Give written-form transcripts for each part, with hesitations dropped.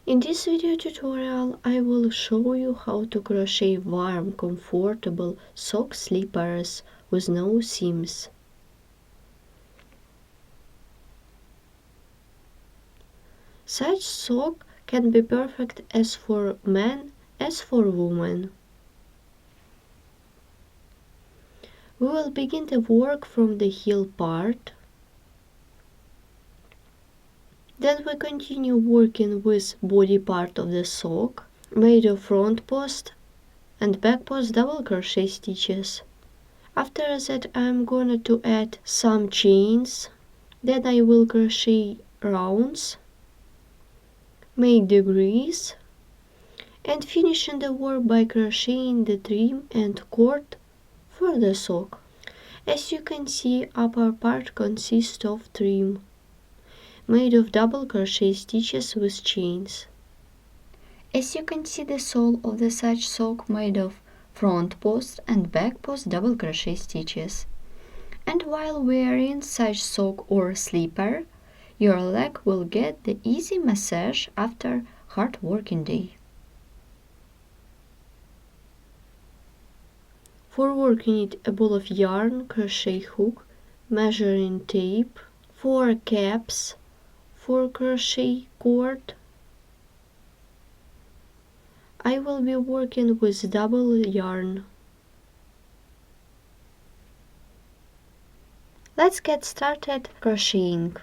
In this video tutorial, I will show you how to crochet warm, comfortable sock slippers with no seams. Such sock can be perfect as for men as for women. We will begin the work from the heel part. Then we continue working with body part of the sock, made of front post and back post double crochet stitches. After that I'm gonna to add some chains, then I will crochet rounds, make degrees, and finishing the work by crocheting the trim and cord for the sock. As you can see, upper part consists of trim, made of double crochet stitches with chains. As you can see, the sole of the such sock made of front post and back post double crochet stitches. And while wearing such sock or slipper, your leg will get the easy massage after hard working day. For working it, a ball of yarn, crochet hook, measuring tape, 4 caps, 4 crochet cord. I will be working with double yarn. Let's get started crocheting.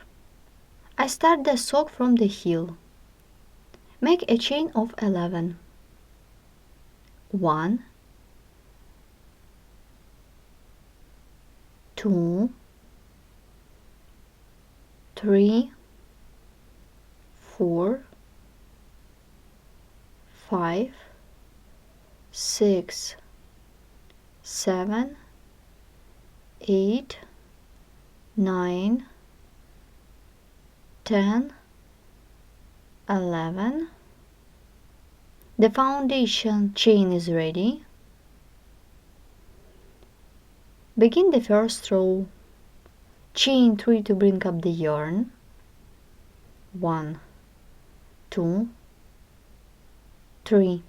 I start the sock from the heel. Make a chain of 11. 1, 2, 3, 4, 5, 6, 7, 8, 9, 10, 11. The foundation chain is ready. Begin the first row. Chain 3 to bring up the yarn. 1, 2, 3.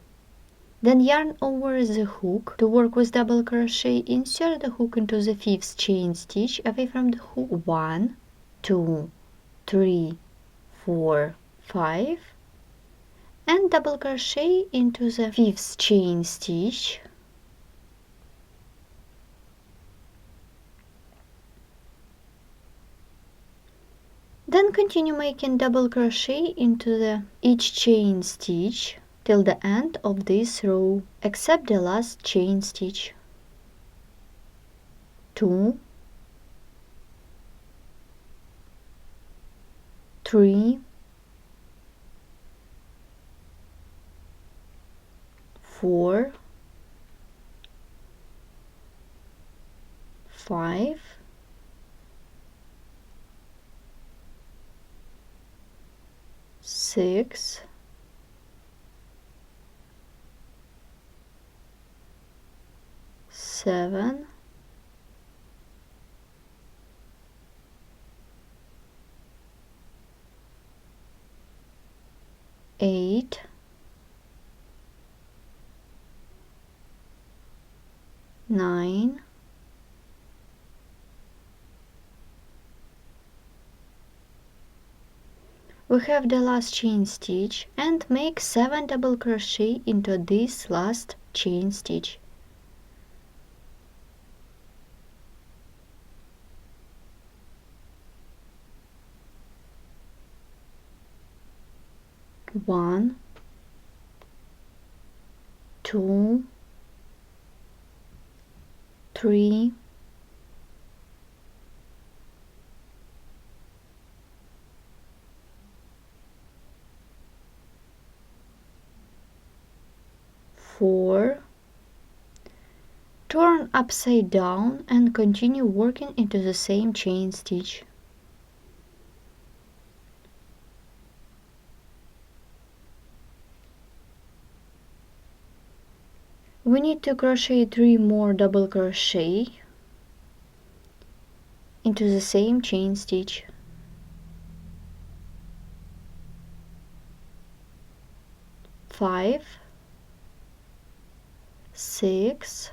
Then yarn over the hook. To work with double crochet, insert the hook into the 5th chain stitch away from the hook. 1, 2, 3, 4, 5, and double crochet into the 5th chain stitch. Then continue making double crochet into each chain stitch till the end of this row, except the last chain stitch. 2, 3, 4, 5, 6, 7, 8, 9, 'We have the last chain stitch and make 7 double crochet into this last chain stitch. One, 2, 3, 4. Turn upside down and continue working into the same chain stitch. We need to crochet 3 more double crochet into the same chain stitch. 5, 6,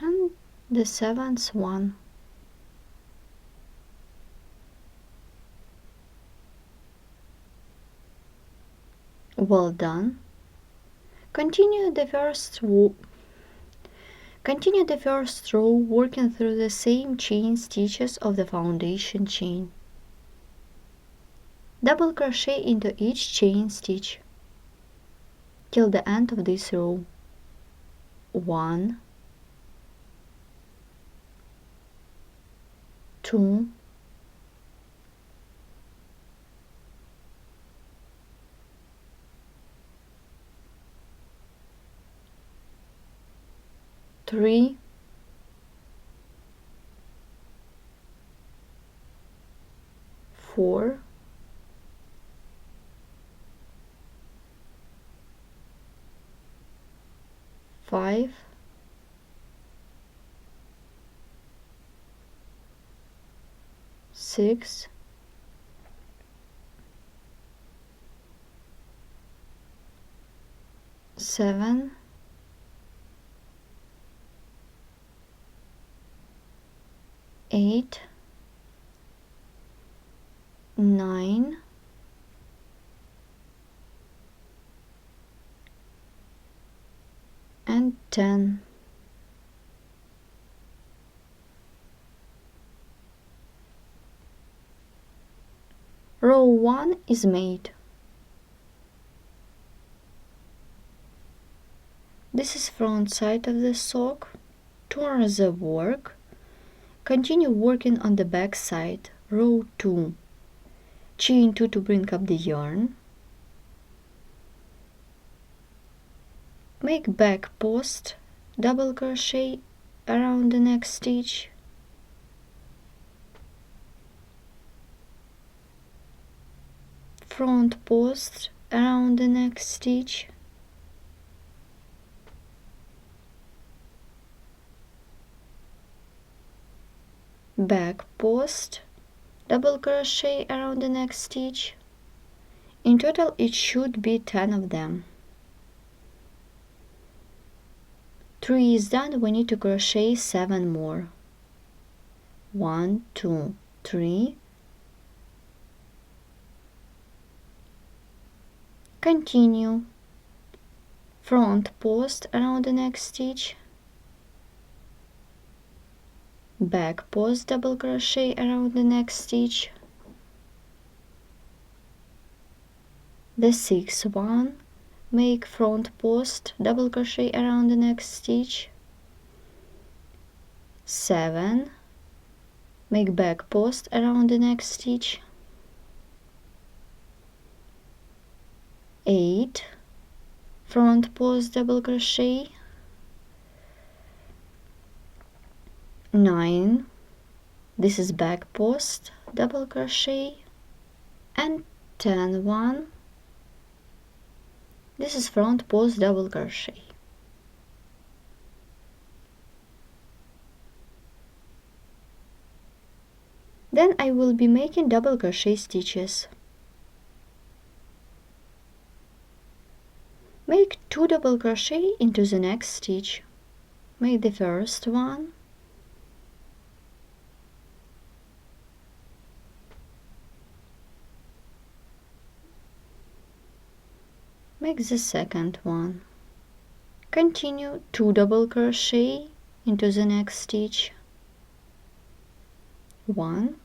and the 7th one. Well done. Continue the first row working through the same chain stitches of the foundation chain. Double crochet into each chain stitch till the end of this row. 1, 2, 3, 4, 5, 6, 7, 8, 9, and 10. Row 1 is made. This is front side of the sock. Turn the work. Continue working on the back side. Row 2. Chain 2 to bring up the yarn. Make back post, double crochet around the next stitch. Front post around the next stitch. Back post, double crochet around the next stitch. In total it should be 10 of them. 3 is done, we need to crochet 7 more. 1, 2, 3. Continue. Front post around the next stitch. Back post, double crochet around the next stitch. The 6th one, make front post, double crochet around the next stitch. 7, make back post around the next stitch. 8, front post, double crochet. 9, this is back post, double crochet. And 10 one, this is front post, double crochet. Then I will be making double crochet stitches. Make 2 double crochet into the next stitch. Make the first one. Make the second one. Continue 2 double crochet into the next stitch. 1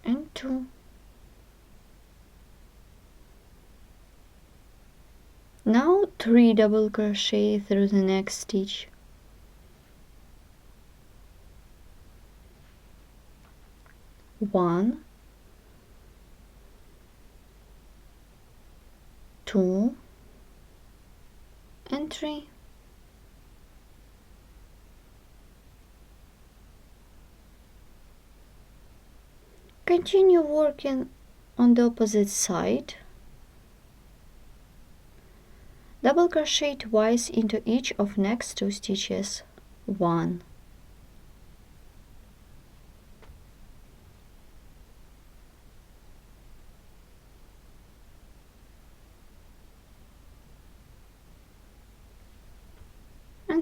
and 2. Now 3 double crochet through the next stitch. 1, 2 and 3. Continue working on the opposite side. Double crochet twice into each of next 2 stitches. 1,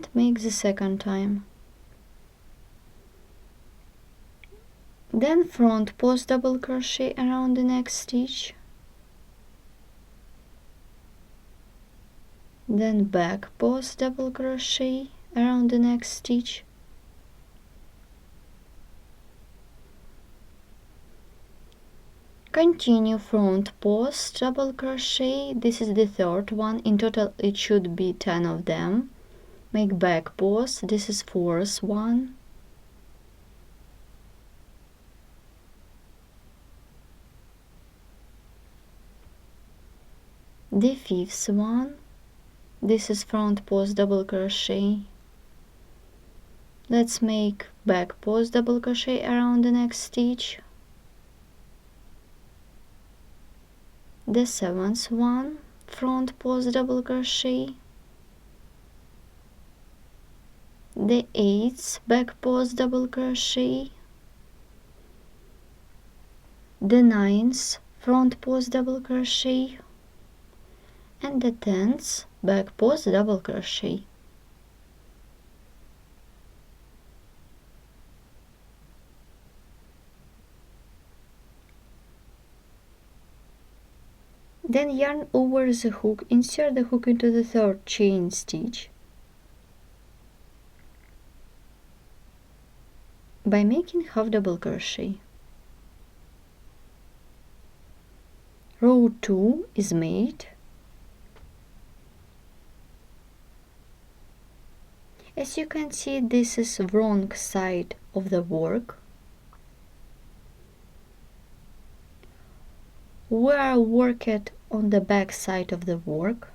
and make the second time. Then front post double crochet around the next stitch, then back post double crochet around the next stitch, continue front post double crochet. This is the third one. In total it should be 10 of them. Make back post. This is fourth one. The fifth one. This is front post double crochet. Let's make back post double crochet around the next stitch. The seventh one, front post double crochet. The eighth, back post double crochet. The ninth, front post double crochet. And the 10th, back post double crochet. Then yarn over the hook, insert the hook into the third chain stitch by making half double crochet. Row 2 is made. As you can see, this is the wrong side of the work. We are working on the back side of the work.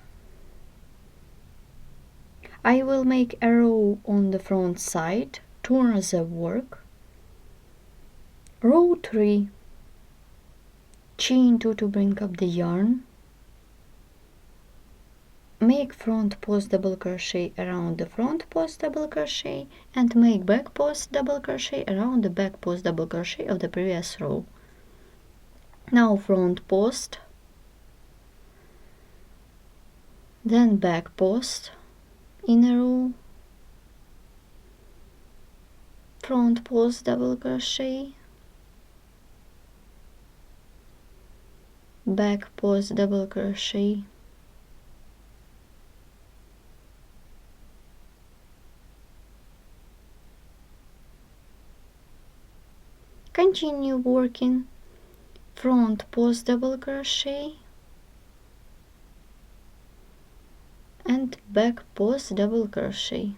I will make a row on the front side, turn the work. Row 3, chain 2 to bring up the yarn. Make front post double crochet around the front post double crochet and make back post double crochet around the back post double crochet of the previous row. Now front post, then back post in a row, front post double crochet, back post double crochet, continue working front post double crochet and back post double crochet.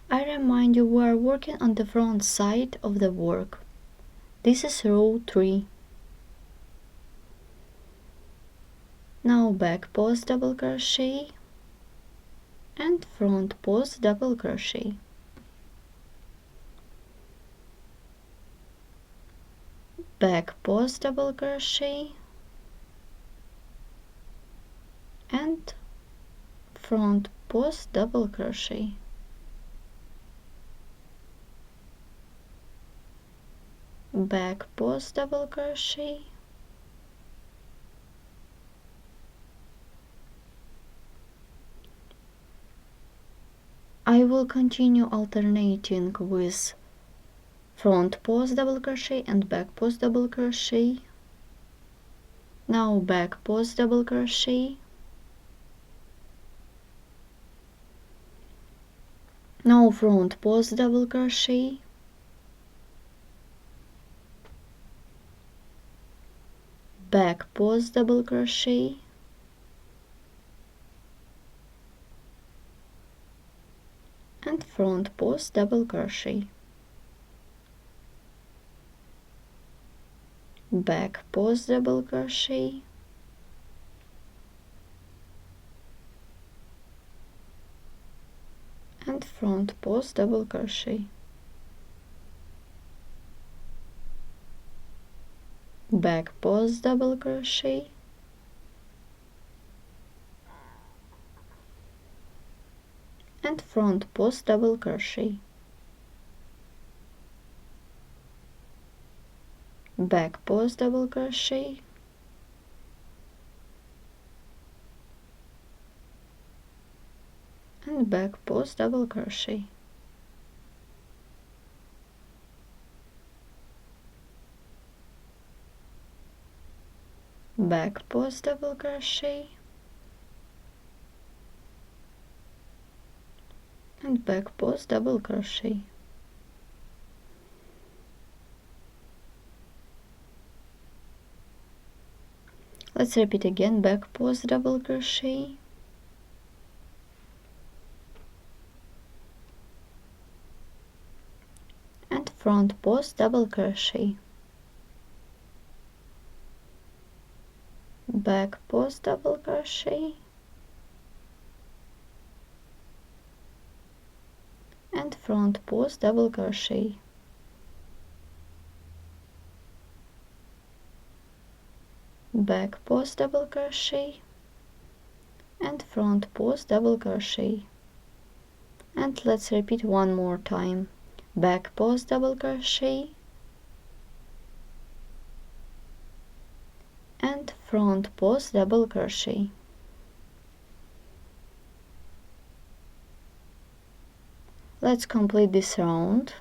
I remind you, we are working on the front side of the work. This is row 3. Now back post double crochet and front post double crochet. Back post double crochet and front post double crochet. Back post double crochet, I will continue alternating with front post double crochet and back post double crochet. Now back post double crochet. Now front post double crochet. Back post double crochet. And front post double crochet. Back post double crochet. And front post double crochet. Back post double crochet. And front post double crochet. Back post double crochet. and back post double crochet. Back post double crochet and back post double crochet. Let's repeat again. Back post double crochet and front post double crochet. Back post double crochet and front post double crochet. Back post double crochet and front post double crochet. And let's repeat one more time. Back post double crochet and front post double crochet. Let's complete this round.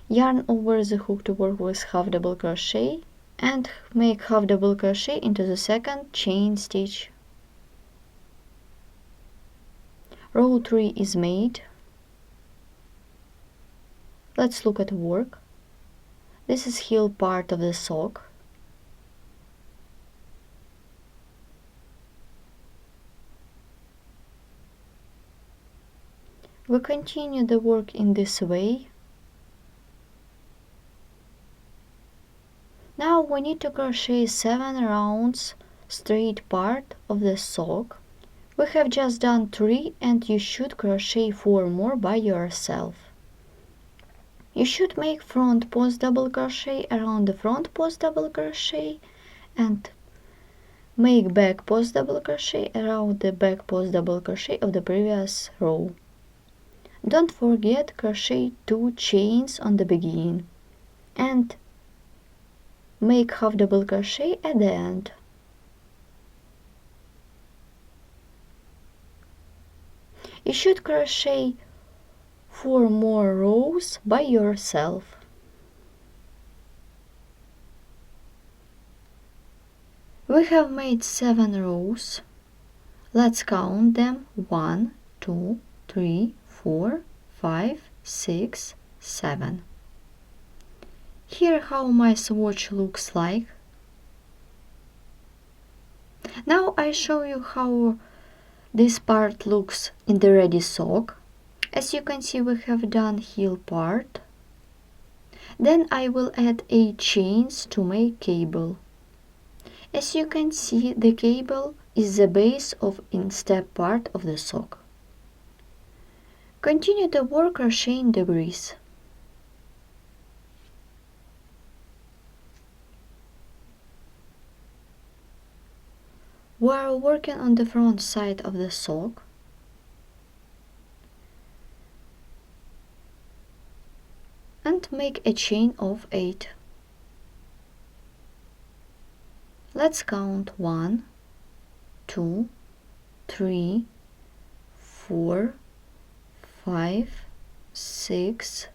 Yarn over the hook to work with half double crochet and make half double crochet into the second chain stitch. Row 3 is made. Let's look at work. This is heel part of the sock. We continue the work in this way. Now we need to crochet 7 rounds straight part of the sock. We have just done 3 and you should crochet 4 more by yourself. You should make front post double crochet around the front post double crochet and make back post double crochet around the back post double crochet of the previous row. Don't forget crochet 2 chains on the beginning and make half double crochet at the end. You should crochet 4 more rows by yourself. We have made 7 rows. Let's count them. 1, 2, 3, 4, 5, 6, 7. Here how my swatch looks like. Now I show you how this part looks in the ready sock. As you can see, we have done heel part. Then I will add 8 chains to make cable. As you can see, the cable is the base of instep part of the sock. Continue the work crocheting the grease. We are working on the front side of the sock. And make a chain of 8. Let's count 1, 2, 3, 4, 5, 6,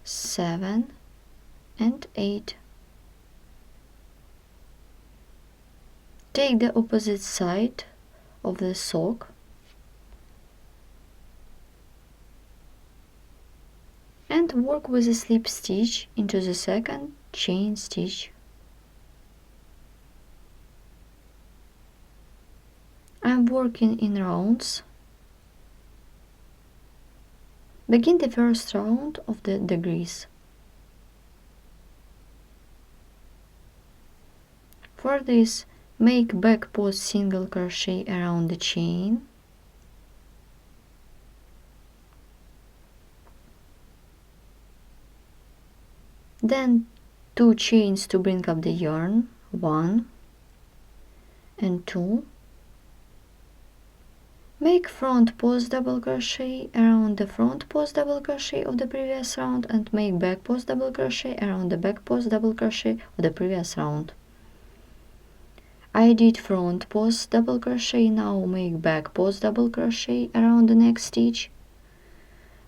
7, and 8. Take the opposite side of the sock and work with a slip stitch into the second chain stitch. I'm working in rounds. Begin the first round of the degrees. For this, make back post single crochet around the chain. Then 2 chains to bring up the yarn, 1 and 2. Make front post double crochet around the front post double crochet of the previous round and make back post double crochet around the back post double crochet of the previous round. I did front post double crochet. Now make back post double crochet around the next stitch,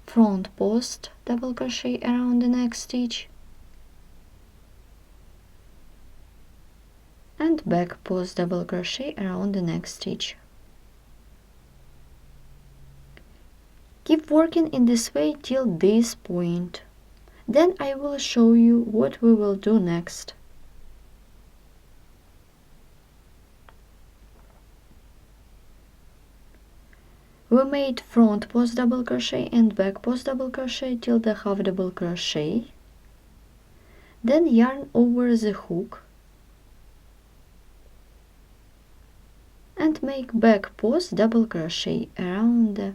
front post double crochet around the next stitch, and back post double crochet around the next stitch. Keep working in this way till this point. Then I will show you what we will do next. We made front post double crochet and back post double crochet till the half double crochet. Then yarn over the hook and make back post double crochet around the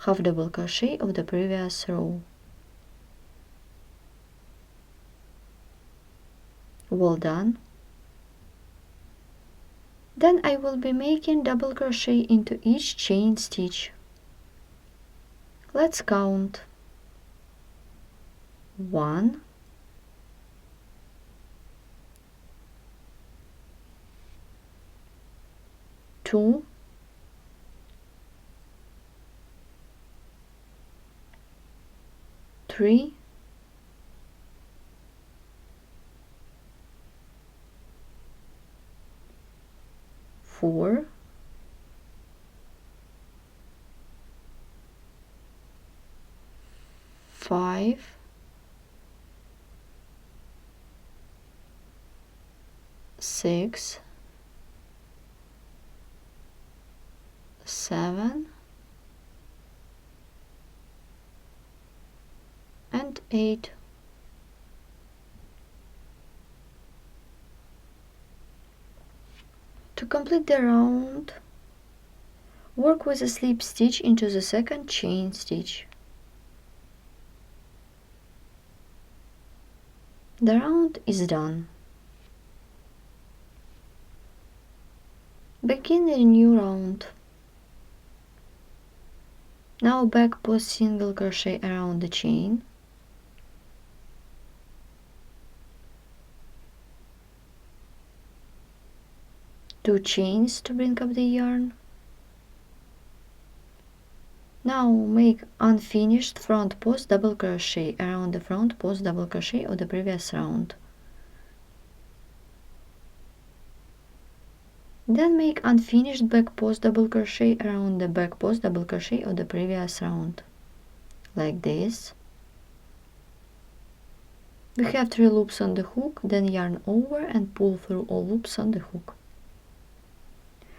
half double crochet of the previous row. Well done. Then I will be making double crochet into each chain stitch. Let's count. 1, 2, 3, 4, 5, 6, 7, and 8. To complete the round, work with a slip stitch into the second chain stitch. The round is done. Begin a new round. Now back post single crochet around the chain. Two chains to bring up the yarn. Now make unfinished front post double crochet around the front post double crochet of the previous round. Then make unfinished back post double crochet around the back post double crochet of the previous round, like this. We have 3 loops on the hook, then yarn over and pull through all loops on the hook.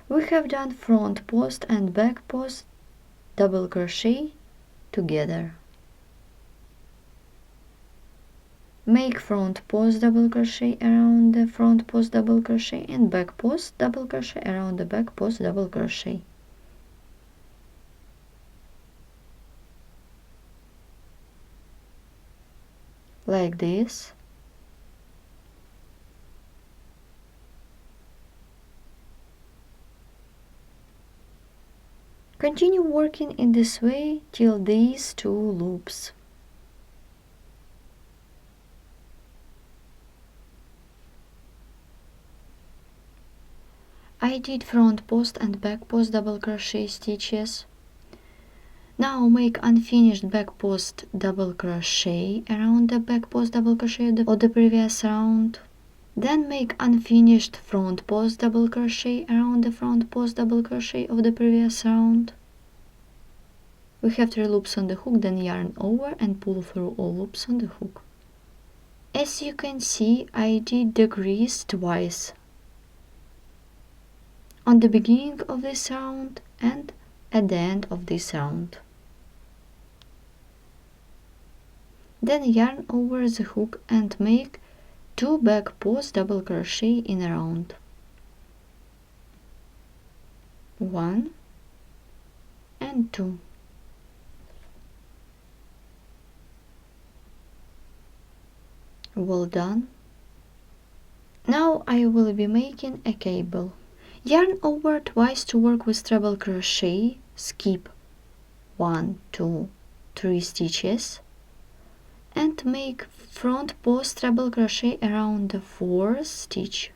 We have done front post and back post double crochet together. Make front post double crochet around the front post double crochet and back post double crochet around the back post double crochet. Like this. Continue working in this way till these 2 loops. I did front post and back post double crochet stitches. Now make unfinished back post double crochet around the back post double crochet of the previous round. Then make unfinished front post double crochet around the front post double crochet of the previous round. We have 3 loops on the hook, then yarn over and pull through all loops on the hook. As you can see, I did decrease twice. On the beginning of this round and at the end of this round. Then yarn over the hook and make 2 back post double crochet in a round. 1 and 2. Well done. Now I will be making a cable. Yarn over twice to work with treble crochet, skip 1, 2, 3 stitches and make front post treble crochet around the 4th stitch.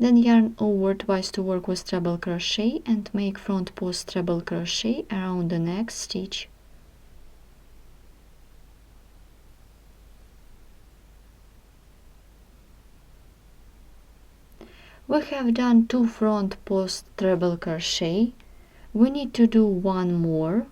Then yarn over twice to work with treble crochet and make front post treble crochet around the next stitch. We have done 2 front post treble crochet. We need to do 1 more.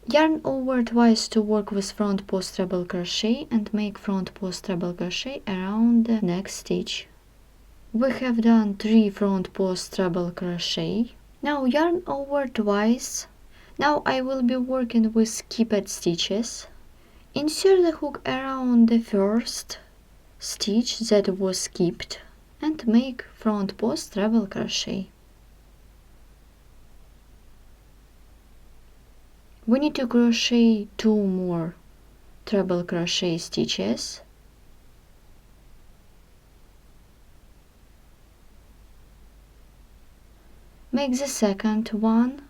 Yarn over twice to work with front post treble crochet and make front post treble crochet around the next stitch. We have done 3 front post treble crochet. Now yarn over twice. Now I will be working with skipped stitches. Insert the hook around the first stitch that was skipped and make front post treble crochet. We need to crochet 2 more treble crochet stitches. Make the second one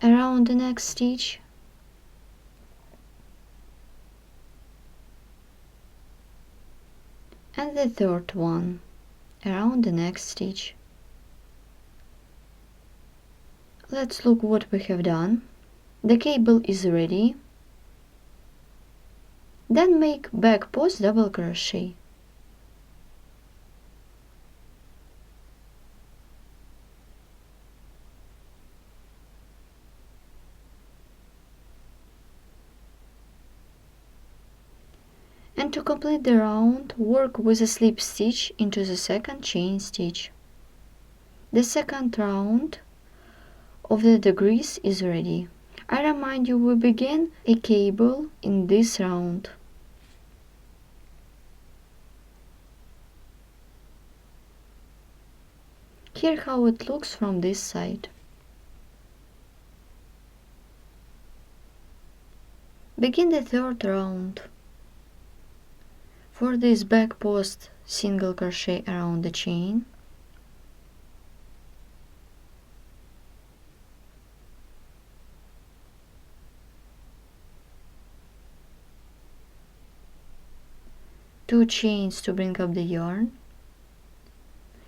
around the next stitch. And the third one around the next stitch. Let's look what we have done. The cable is ready. Then make back post double crochet. And to complete the round, work with a slip stitch into the second chain stitch. The second round of the degrees is ready. I remind you, we begin a cable in this round. Here how it looks from this side. Begin the third round. For this back post, single crochet around the chain. Two chains to bring up the yarn.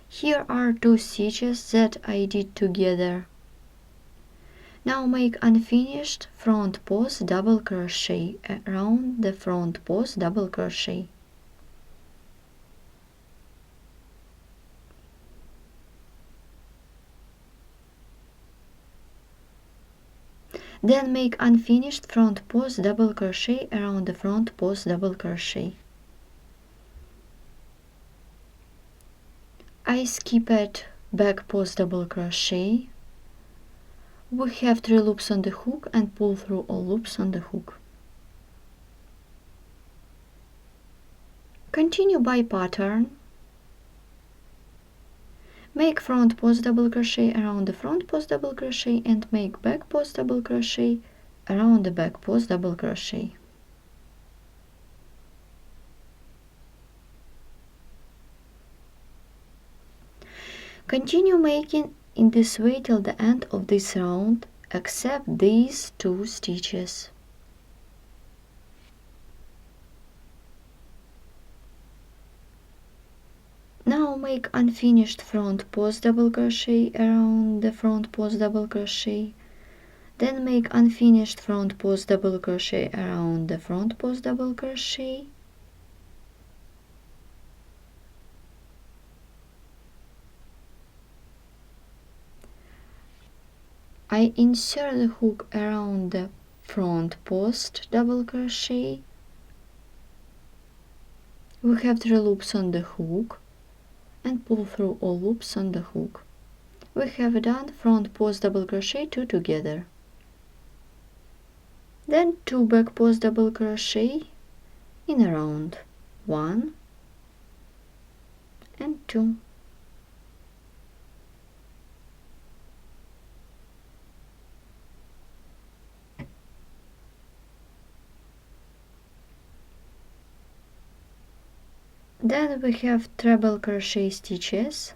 Here are 2 stitches that I did together. Now make unfinished front post double crochet around the front post double crochet. Then make unfinished front post double crochet around the front post double crochet. I skipped back post double crochet. We have 3 loops on the hook and pull through all loops on the hook. Continue by pattern. Make front post double crochet around the front post double crochet and make back post double crochet around the back post double crochet. Continue making in this way till the end of this round, except these 2 stitches. Now make unfinished front post double crochet around the front post double crochet. Then make unfinished front post double crochet around the front post double crochet. I insert the hook around the front post double crochet. We have 3 loops on the hook and pull through all loops on the hook. We have done front post double crochet 2 together. Then 2 back post double crochet in a round, 1 and 2. Then we have treble crochet stitches.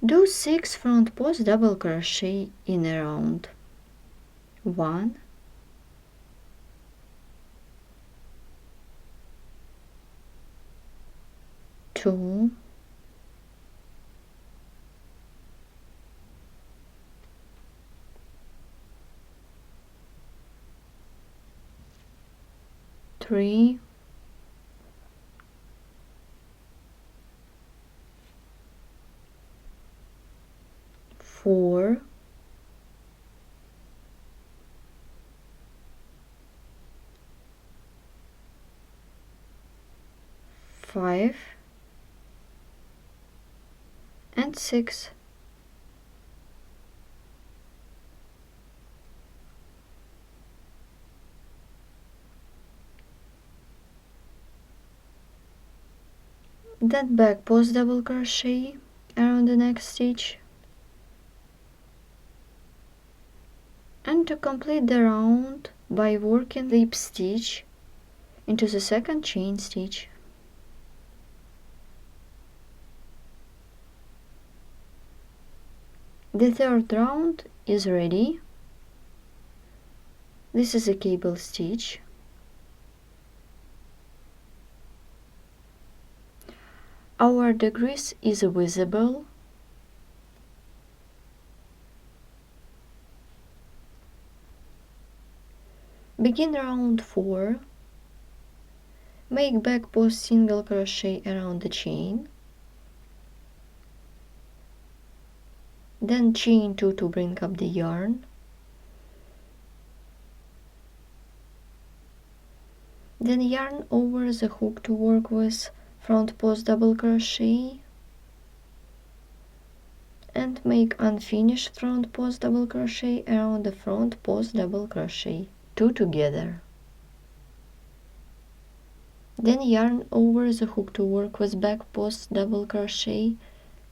Do 6 front post double crochet in a round, 1 2, 3, 4, 5, and 6. Then back post double crochet around the next stitch, and to complete the round by working slip stitch into the second chain stitch. The third round is ready. This is a cable stitch. Our decrease is visible. Begin round 4. Make back post single crochet around the chain. Then chain 2 to bring up the yarn. Then yarn over the hook to work with front post double crochet and make unfinished front post double crochet around the front post double crochet, 2 together. Then yarn over the hook to work with back post double crochet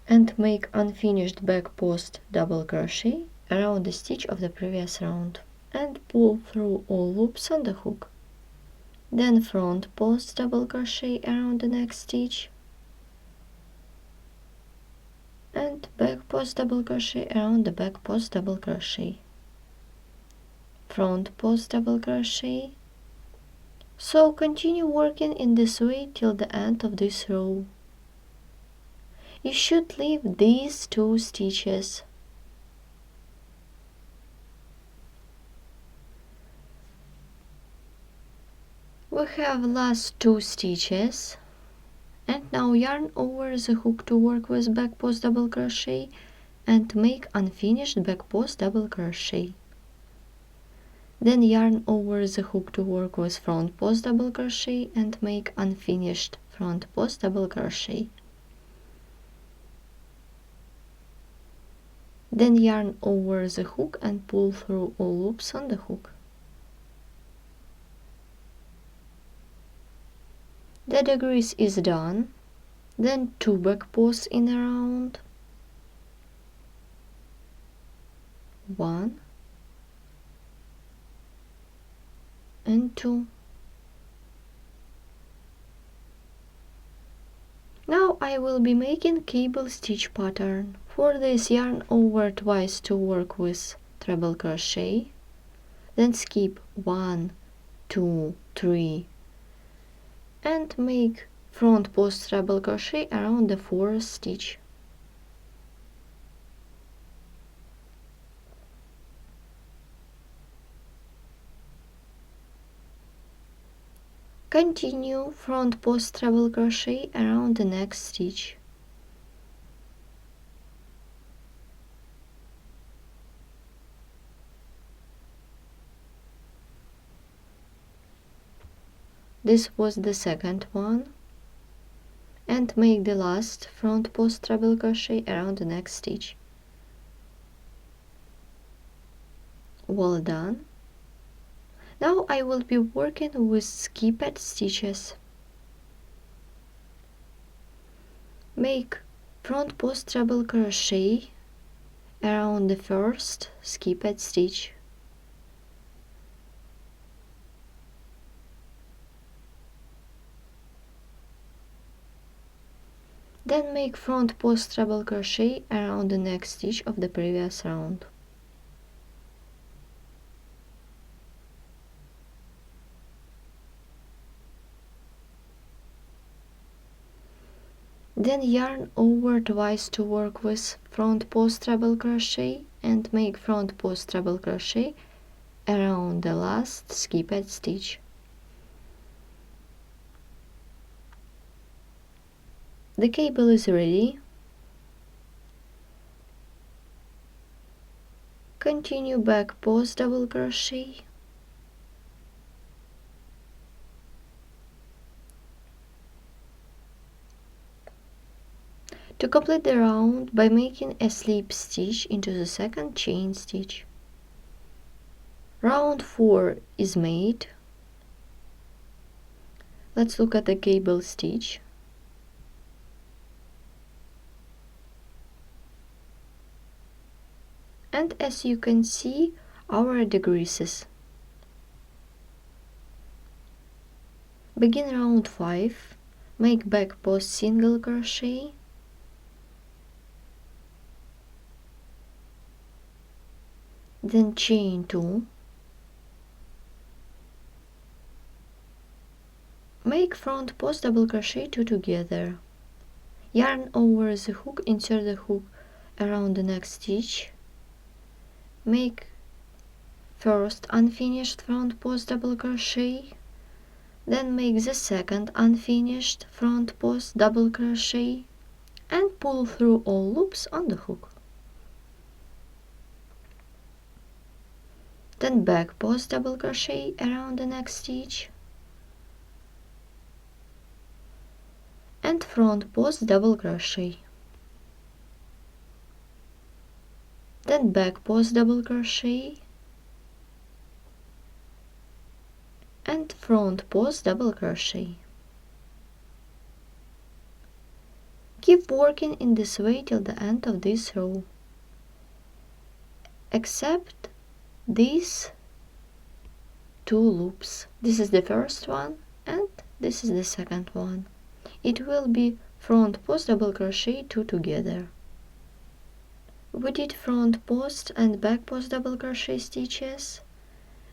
and make unfinished back post double crochet around the stitch of the previous round and pull through all loops on the hook. Then front post double crochet around the next stitch and back post double crochet around the back post double crochet, front post double crochet. So continue working in this way till the end of this row. You should leave these 2 stitches. We have last 2 stitches, and now yarn over the hook to work with back post double crochet and make unfinished back post double crochet. Then yarn over the hook to work with front post double crochet and make unfinished front post double crochet. Then yarn over the hook and pull through all loops on the hook. The decrease is done. Then 2 back posts in a round, 1 and 2. Now I will be making cable stitch pattern. For this, yarn over twice to work with treble crochet, then skip 1, 2, 3 and make front post treble crochet around the 4th stitch. Continue front post treble crochet around the next stitch. This was the second one, and make the last front post treble crochet around the next stitch. Well done. Now I will be working with skipped stitches. Make front post treble crochet around the first skipped stitch. Then make front post treble crochet around the next stitch of the previous round. Then yarn over twice to work with front post treble crochet and make front post treble crochet around the last skipped stitch. The cable is ready. Continue back post double crochet. To complete the round by making a slip stitch into the second chain stitch. Round 4 is made. Let's look at the cable stitch. And as you can see, our decreases. Begin round 5, make back post single crochet, then chain 2, make front post double crochet 2 together, yarn over the hook, insert the hook around the next stitch, make first unfinished front post double crochet, then make the second unfinished front post double crochet and pull through all loops on the hook. Then back post double crochet around the next stitch and front post double crochet. Then back post double crochet and front post double crochet. Keep working in this way till the end of this row, except these 2 loops. This is the first one and this is the second one. It will be front post double crochet 2 together. We did front post and back post double crochet stitches,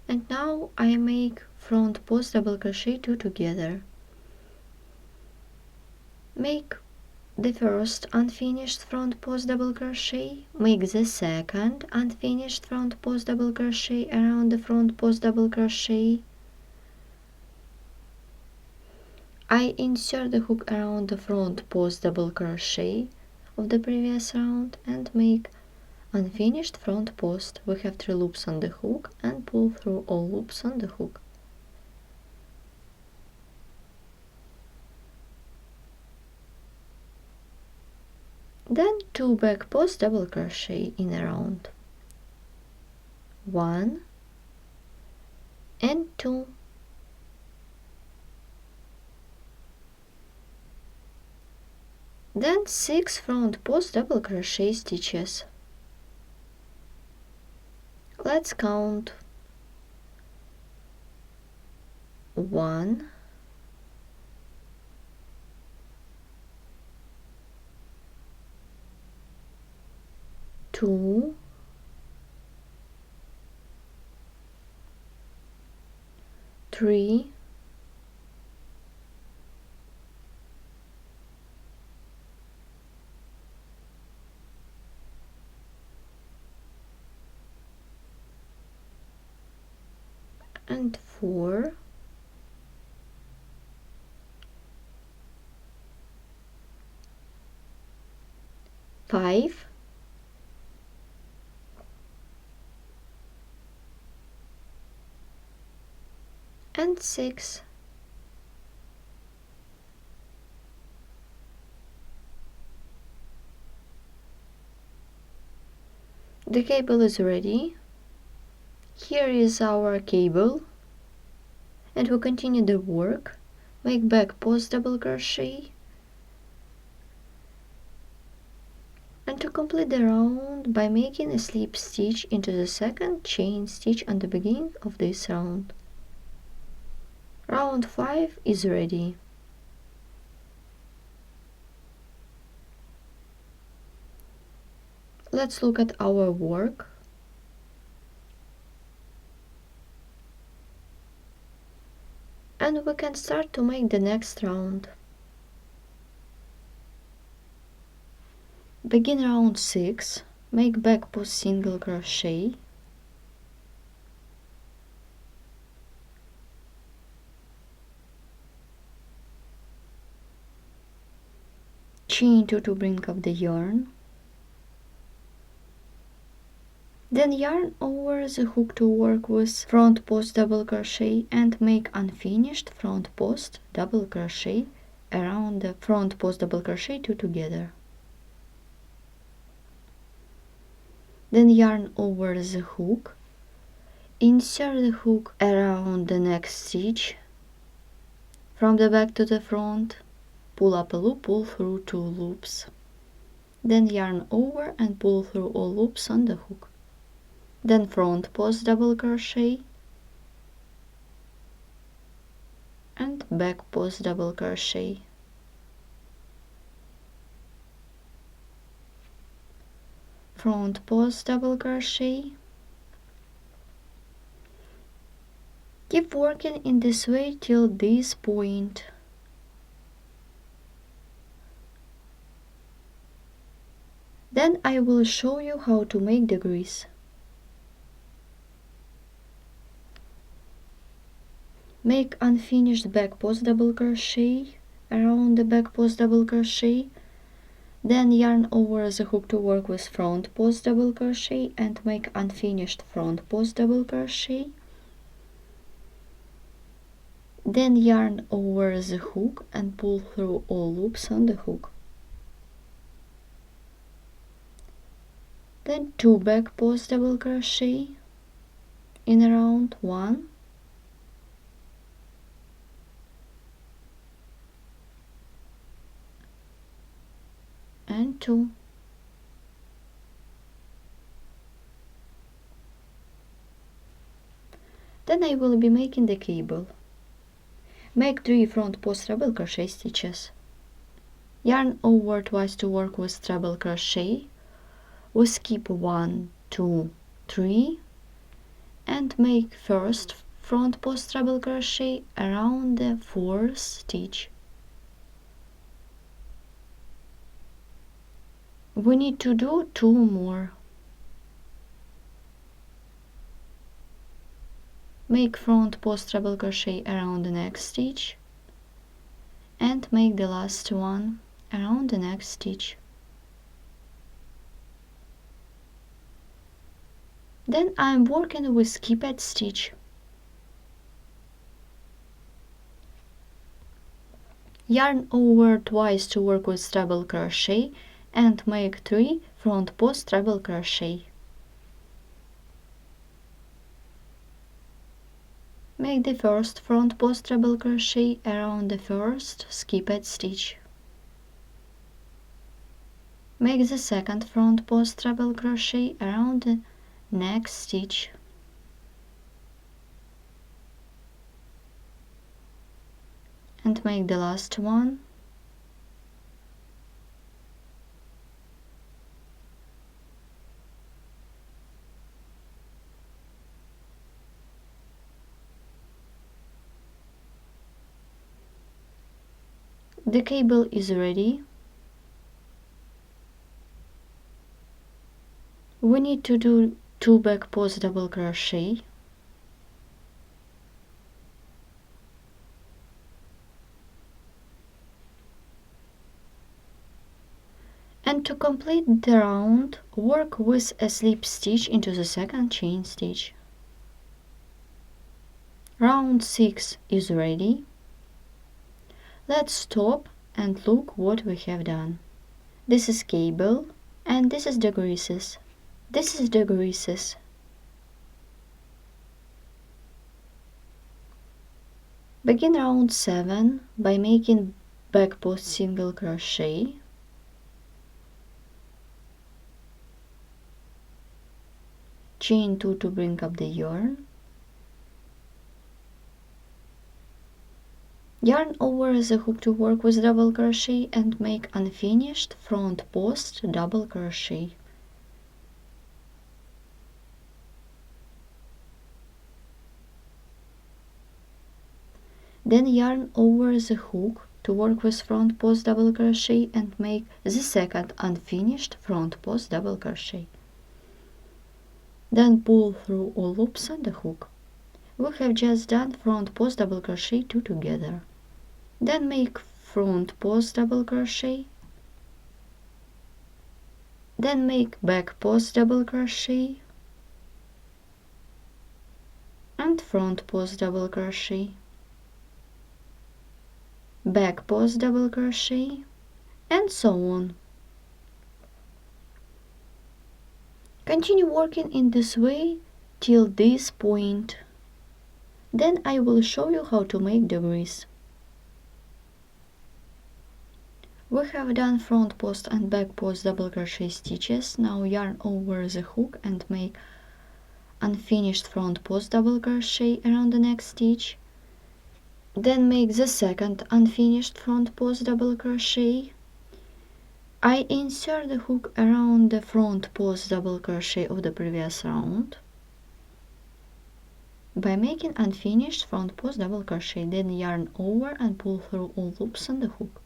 and now I make front post double crochet 2 together. Make the first unfinished front post double crochet, make the second unfinished front post double crochet around the front post double crochet. I insert the hook around the front post double crochet of the previous round and make unfinished front post. We have 3 loops on the hook and pull through all loops on the hook. Then 2 back post double crochet in a round, 1 and 2, then 6 front post double crochet stitches. Let's count: 1, 2, 3, 4, 5, and 6. The cable is ready. Here is our cable, and we continue the work. Make back post double crochet, and to complete the round by making a slip stitch into the second chain stitch on the beginning of this round. Round 5 is ready. Let's look at our work. And we can start to make the next round. Begin round 6, make back post single crochet, chain 2 to bring up the yarn, then yarn over the hook to work with front post double crochet and make unfinished front post double crochet around the front post double crochet 2 together. Then yarn over the hook, insert the hook around the next stitch, from the back to the front, pull up a loop, pull through 2 loops, then yarn over and pull through all loops on the hook. Then front post double crochet and back post double crochet. Front post double crochet. Keep working in this way till this point. Then I will show you how to make the grease. Make unfinished back post double crochet around the back post double crochet, then yarn over the hook to work with front post double crochet and make unfinished front post double crochet, then yarn over the hook and pull through all loops on the hook. Then 2 back post double crochet in a round, 1, and 2. Then I will be making the cable. Make 3 front post treble crochet stitches. Yarn over twice to work with treble crochet. We skip 1, 2, 3 and make first front post treble crochet around the 4th stitch. We need to do 2 more. Make front post treble crochet around the next stitch and make the last one around the next stitch. Then I'm working with skipped stitch. Yarn over twice to work with treble crochet and make 3 front post treble crochet. Make the first front post treble crochet around the first skipped stitch. Make the second front post treble crochet around the next stitch. And make the last one. The cable is ready. We need to do 2 back post double crochet. And to complete the round, work with a slip stitch into the second chain stitch. Round 6 is ready. Let's stop and look what we have done. This is cable and this is the greases. This is the greases. Begin round 7 by making back post single crochet. Chain 2 to bring up the yarn. Yarn over the hook to work with double crochet and make unfinished front post double crochet. Then yarn over the hook to work with front post double crochet and make the second unfinished front post double crochet. Then pull through all loops on the hook. We have just done front post double crochet 2 together. Then make front post double crochet, then make back post double crochet and front post double crochet, back post double crochet, and so on. Continue working in this way till this point. Then I will show you how to make degrees. We have done front post and back post double crochet stitches. Now yarn over the hook and make unfinished front post double crochet around the next stitch. Then make the second unfinished front post double crochet. I insert the hook around the front post double crochet of the previous round by making unfinished front post double crochet. Then yarn over and pull through all loops on the hook.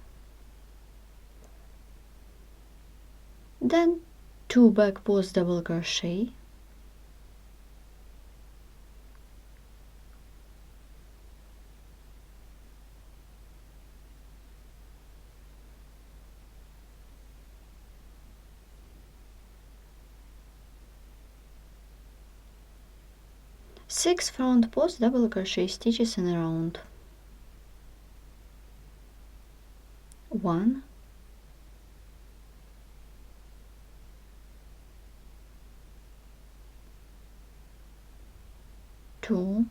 Then 2 back post double crochet, six front post double crochet stitches in a round. 1, 2,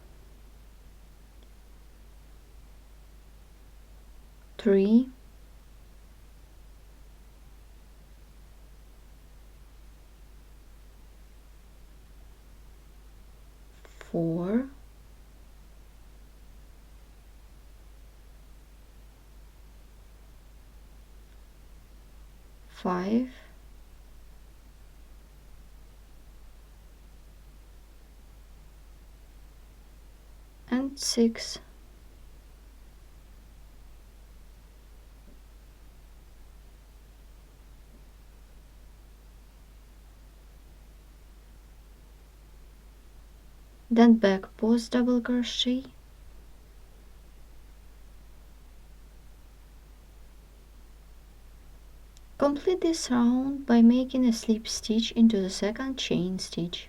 3, 4, 5, 6. Then back post double crochet, complete this round by making a slip stitch into the second chain stitch.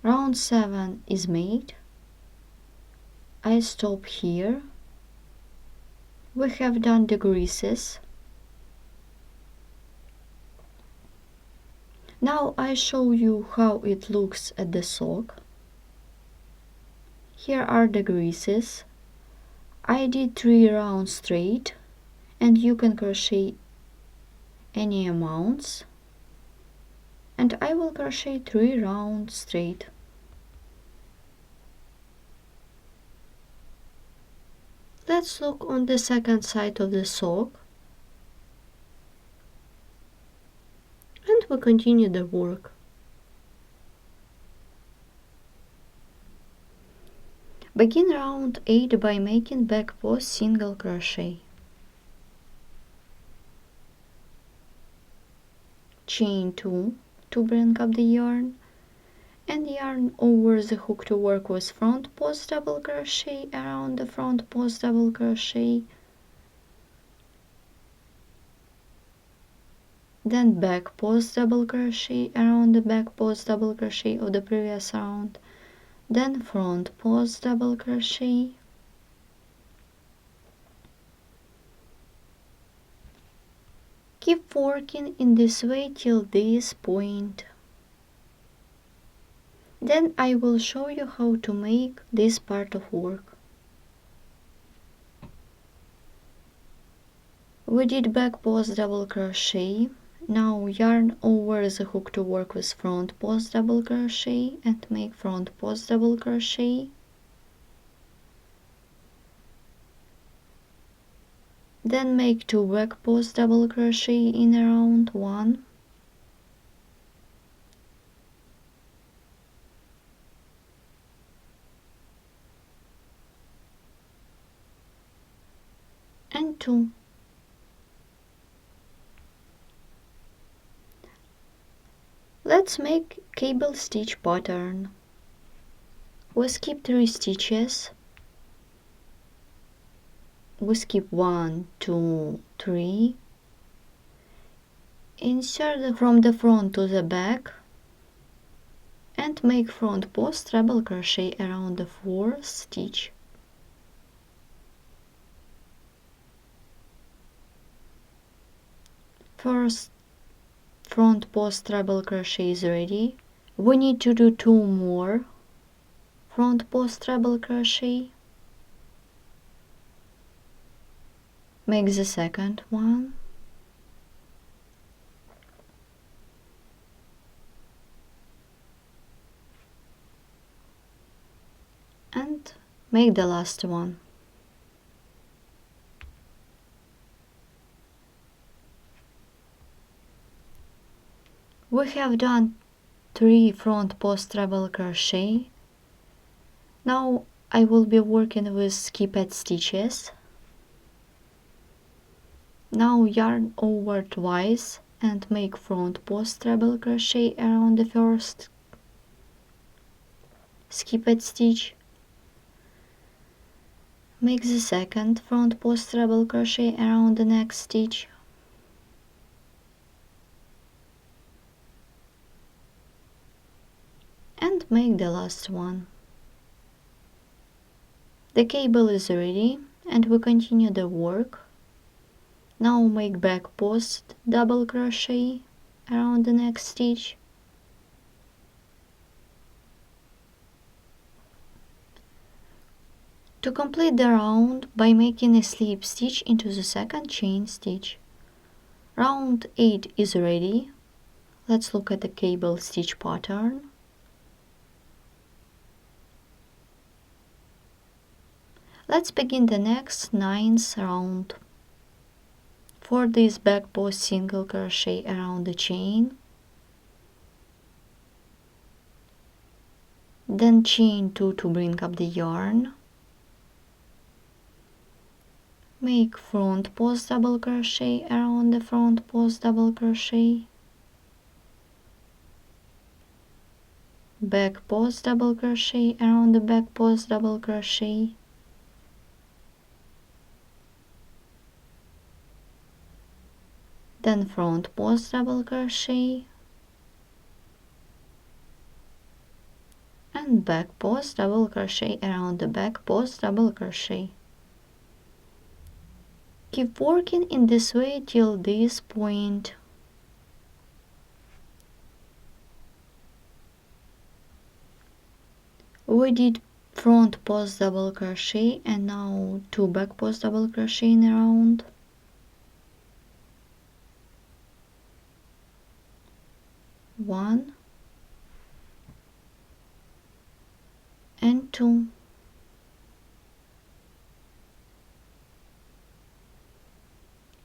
Round 7 is made. I stop here. We have done the creases. Now I show you how it looks at the sock. Here are the creases. I did 3 rounds straight, and you can crochet any amounts. And I will crochet 3 rounds straight. Let's look on the second side of the sock. And we continue the work. Begin round 8 by making back post single crochet. Chain 2 to bring up the yarn, and yarn over the hook to work with front post double crochet around the front post double crochet, then back post double crochet around the back post double crochet of the previous round, then front post double crochet, keep working in this way till this point. Then I will show you how to make this part of work. We did back post double crochet. Now yarn over the hook to work with front post double crochet and make front post double crochet. Then make 2 back post double crochet in round 1. 2. Let's make cable stitch pattern. We skip 3 stitches. We skip 1, 2, 3. Insert from the front to the back and make front post treble crochet around the 4th stitch. First front post treble crochet is ready. We need to do 2 more front post treble crochet. Make the second one. And make the last one. We have done 3 front post treble crochet. Now I will be working with skipped stitches. Now yarn over twice and make front post treble crochet around the first skipped stitch. Make the second front post treble crochet around the next stitch. And make the last one. The cable is ready and we continue the work. Now make back post double crochet around the next stitch. To complete the round by making a slip stitch into the second chain stitch. Round 8 is ready. Let's look at the cable stitch pattern. Let's begin the next 9th round. For this back post single crochet around the chain, then chain 2 to bring up the yarn, make front post double crochet around the front post double crochet, back post double crochet around the back post double crochet, then front post double crochet and back post double crochet around the back post double crochet. Keep working in this way till this point. We did front post double crochet and now 2 back post double crochet in a round. One and 2.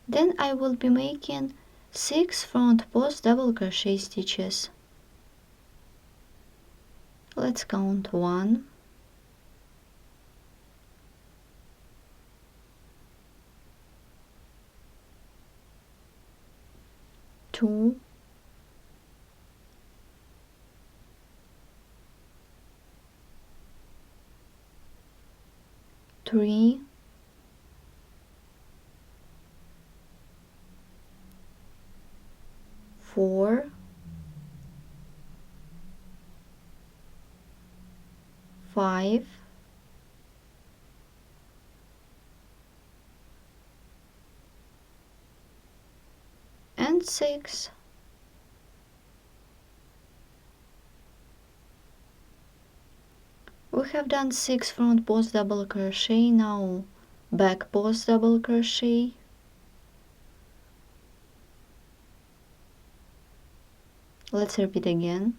Then I will be making 6 front post double crochet stitches. Let's count 1, 2, 3, 4, 5, 6. We have done 6 front post double crochet. Now back post double crochet, let's repeat again.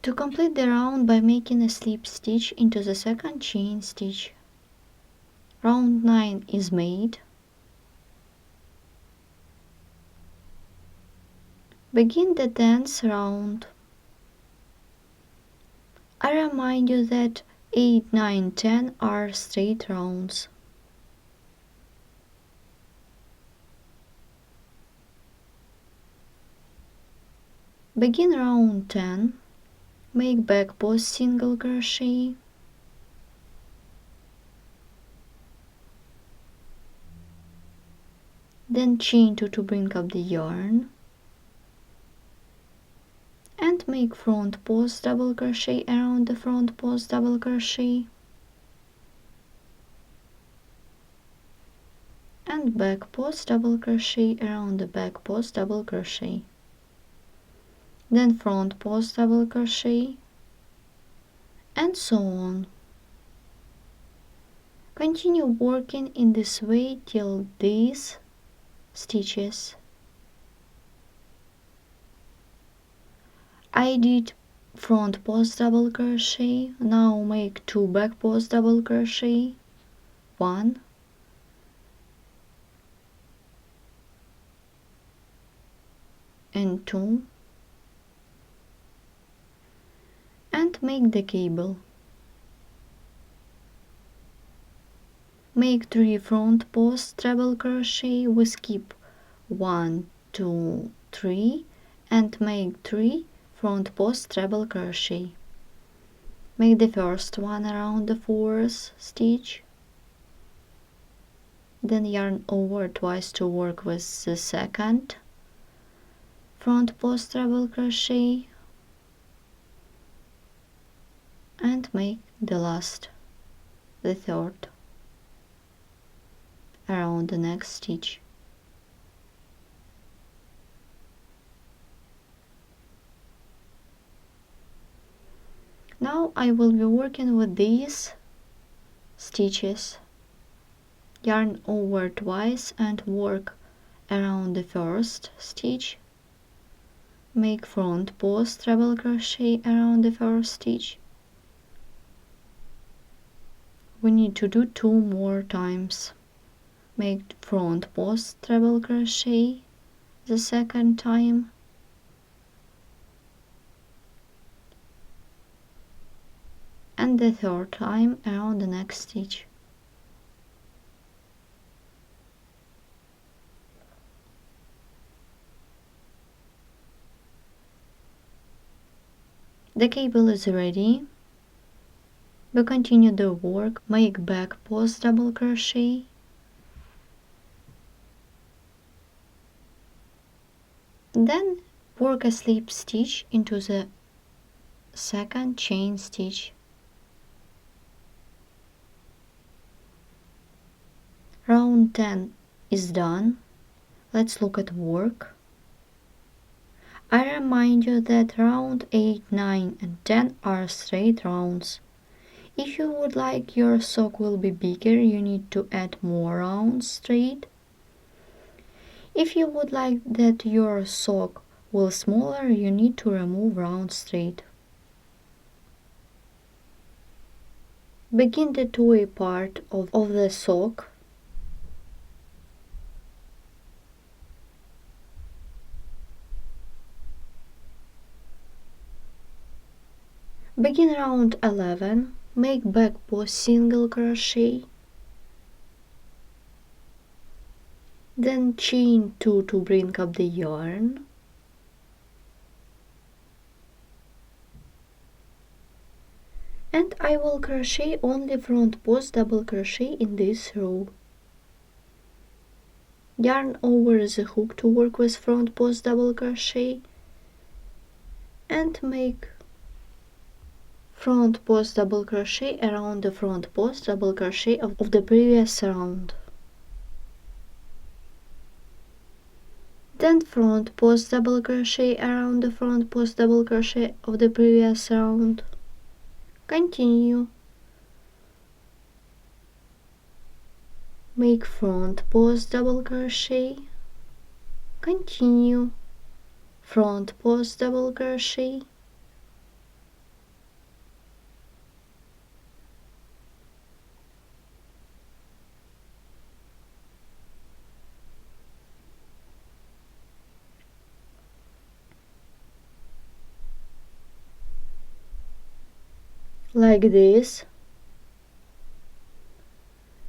To complete the round by making a slip stitch into the second chain stitch. Round 9 is made. Begin the 10th round. I remind you that 8, 9, 10 are straight rounds. Begin round 10, make back post single crochet, then chain 2 to bring up the yarn, and make front post double crochet around the front post double crochet, and back post double crochet around the back post double crochet, then front post double crochet, and so on. Continue working in this way till these stitches. I did front post double crochet, now make 2 back post double crochet, 1 and 2, and make the cable. Make 3 front post treble crochet, we skip 1, 2, 3 and make 3 front post treble crochet. Make the first one around the 4th stitch, then yarn over twice to work with the second front post treble crochet, and make the last, the third, around the next stitch. Now I will be working with these stitches. Yarn over twice and work around the first stitch. Make front post treble crochet around the first stitch. We need to do 2 more times. Make front post treble crochet the second time, and the third time around the next stitch. The cable is ready. We continue the work. Make back post double crochet, then work a slip stitch into the second chain stitch. Round 10 is done. Let's look at work. I remind you that round 8, 9 and 10 are straight rounds. If you would like your sock will be bigger, you need to add more rounds straight. If you would like that your sock will smaller, you need to remove round straight. Begin the toy part of the sock. Begin round 11, make back post single crochet, then chain 2 to bring up the yarn, and I will crochet only front post double crochet in this row. Yarn over the hook to work with front post double crochet, and make front post double crochet around the front post double crochet of the previous round. Then front post double crochet around the front post double crochet of the previous round. Continue. Make front post double crochet. Continue. Front post double crochet. like this.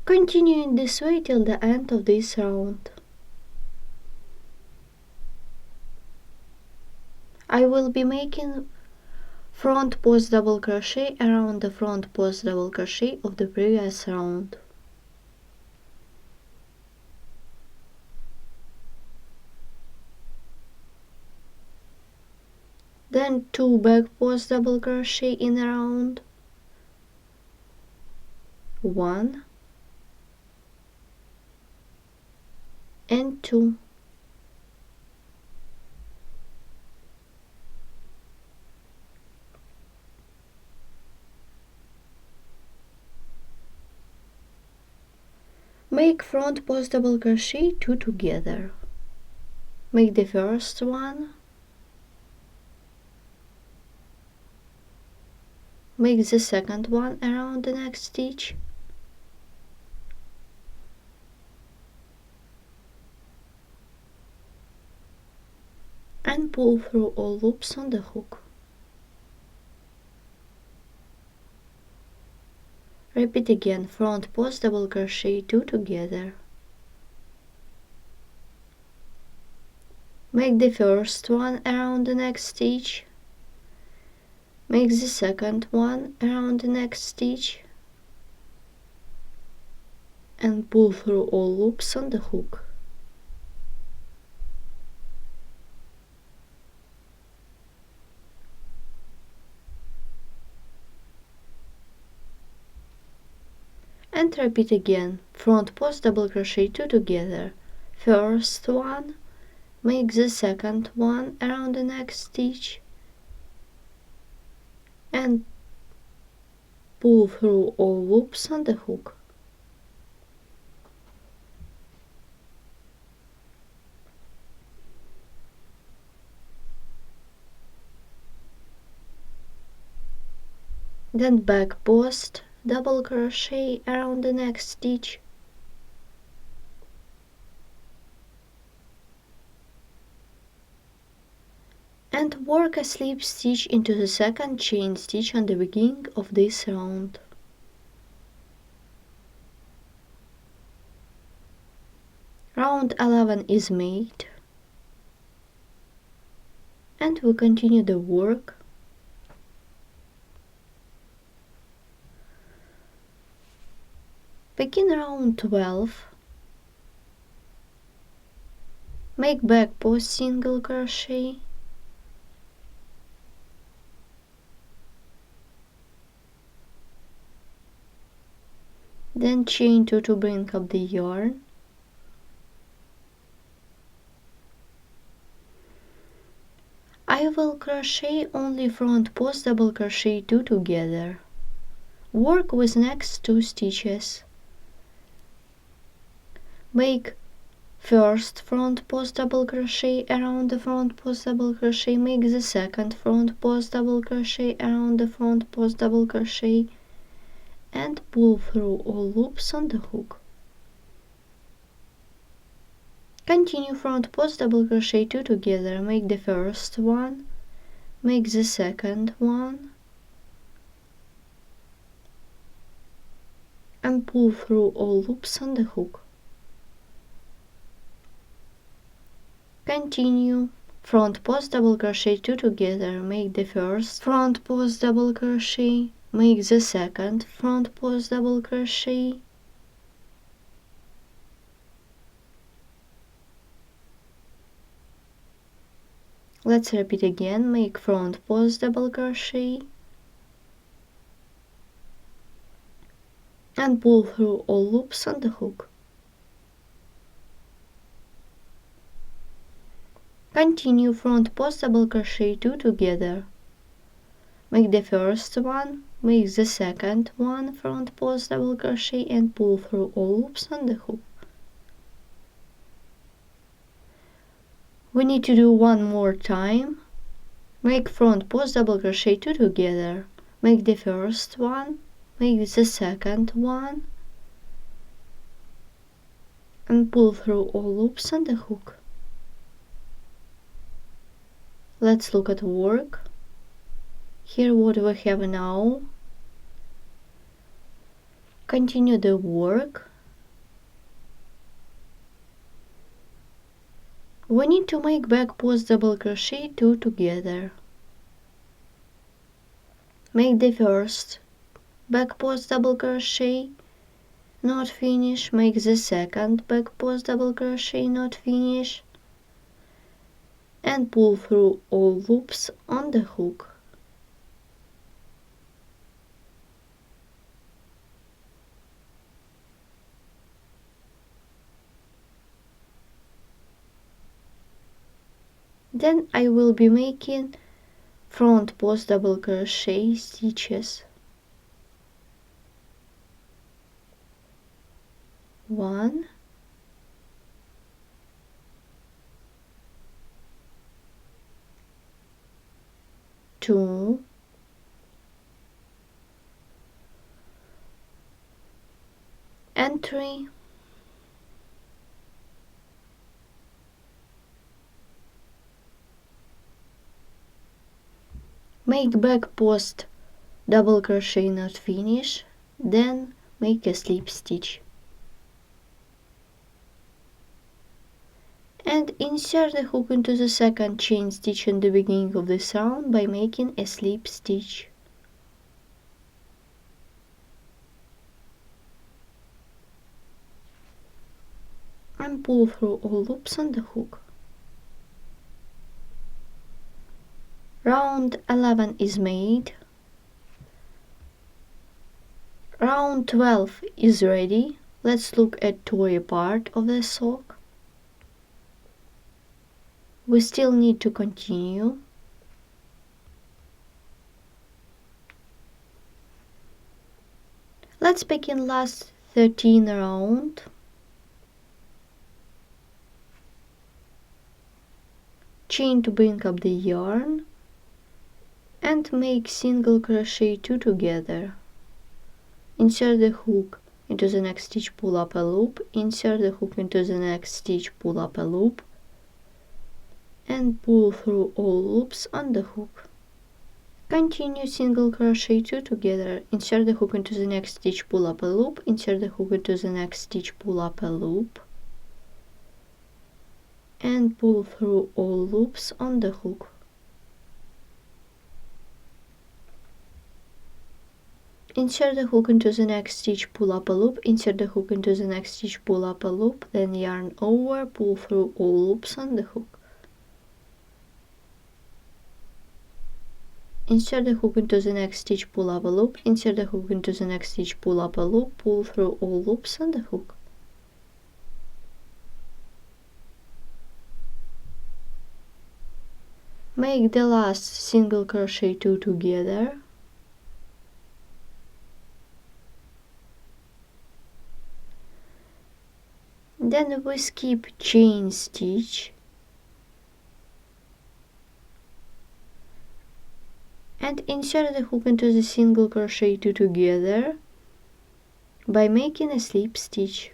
Continue in this way till the end of this round. I will be making front post double crochet around the front post double crochet of the previous round. Then 2 back post double crochet in a round, 1 and 2. Make front post double crochet 2 together. Make the first one, make the second one around the next stitch, and pull through all loops on the hook. Repeat again, front post double crochet 2 together. Make the first one around the next stitch, make the second one around the next stitch, and pull through all loops on the hook. And repeat again, front post double crochet 2 together. First one, make the second one around the next stitch, and pull through all loops on the hook. Then back post double crochet around the next stitch, and work a slip stitch into the second chain stitch on the beginning of this round. Round 11 is made, and we continue the work. Begin round 12, make back post single crochet, then chain 2 to bring up the yarn, I will crochet only front post double crochet 2 together. Work with next 2 stitches. Make first front post double crochet around the front post double crochet, make the second front post double crochet around the front post double crochet, and pull through all loops on the hook. Continue front post double crochet 2 together, make the first one, make the second one, and pull through all loops on the hook. Continue front post double crochet 2 together, make the first front post double crochet, make the second front post double crochet, let's repeat again, make front post double crochet, and pull through all loops on the hook. Continue front post double crochet 2 together. Make the first one, make the second one front post double crochet, and pull through all loops on the hook. We need to do one more time. Make front post double crochet 2 together. Make the first one, make the second one, and pull through all loops on the hook. Let's look at work. Here what we have now. Continue the work. We need to make back post double crochet 2 together. Make the first back post double crochet, not finish, make the second back post double crochet, not finish, and pull through all loops on the hook. Then I will be making front post double crochet stitches. 1, 2, 3. Make back post double crochet, not finish, then make a slip stitch. And insert the hook into the second chain stitch in the beginning of this round by making a slip stitch. And pull through all loops on the hook. Round 11 is made. Round 12 is ready. Let's look at toy part of the sock. We still need to continue. Let's begin last 13 round. Chain to bring up the yarn and make single crochet 2 together. Insert the hook into the next stitch, pull up a loop, insert the hook into the next stitch, pull up a loop, and pull through all loops on the hook. Continue single crochet 2 together, insert the hook into the next stitch, pull up a loop, insert the hook into the next stitch, pull up a loop, and pull through all loops on the hook. Insert the hook into the next stitch, pull up a loop, insert the hook into the next stitch, pull up a loop, then yarn over, pull through all loops on the hook. Insert the hook into the next stitch, pull up a loop, insert the hook into the next stitch, pull up a loop, pull through all loops on the hook. Make the last single crochet 2 together. Then we skip chain stitch and insert the hook into the single crochet 2 together by making a slip stitch.